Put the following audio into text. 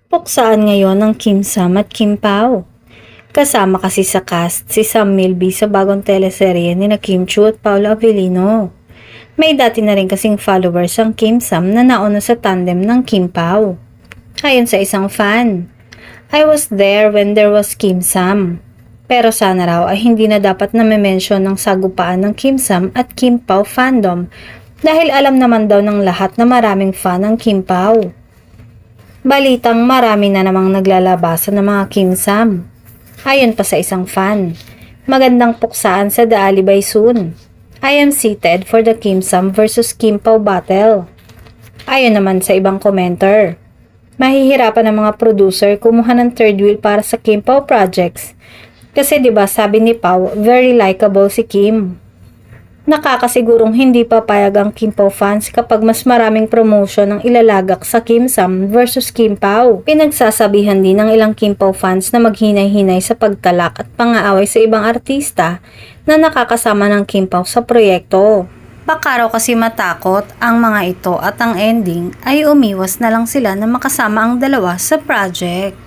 Puksaan ngayon ng Kim Sam at Kim Pao. Kasama kasi sa cast si Sam Milby sa bagong teleserye ni na Kim Chiu at Paolo Avellino. May dati na rin kasing followers ang Kim Sam na nauna sa tandem ng Kim Pao. Ayon sa isang fan, I was there when there was Kim Sam. Pero sana raw ay hindi na dapat na-mention ng sagupaan ng Kim Sam at Kim Pao fandom dahil alam naman daw ng lahat na maraming fan ng Kim Pao. Balitang marami na namang naglalabasan ng mga Kim Sam. Ayon pa sa isang fan, magandang puksaan sa The Alibay soon. I am seated for the Kim Sam versus Kim Pao battle. Ayon naman sa ibang commenter, mahihirapan ang mga producer kumuha ng third wheel para sa Kim Pao projects. Kasi 'di ba sabi ni Pao, very likable si Kim. Nakakasigurong hindi papayag ang Kim Pao fans kapag mas maraming promotion ang ilalagak sa Kim Sam versus Kim Pao. Pinagsasabihan din ng ilang Kim Pao fans na maghinay-hinay sa pagtalak at pang-aaway sa ibang artista na nakakasama ng Kim Pao sa proyekto. Baka raw kasi matakot ang mga ito at ang ending ay umiwas na lang sila na makasama ang dalawa sa project.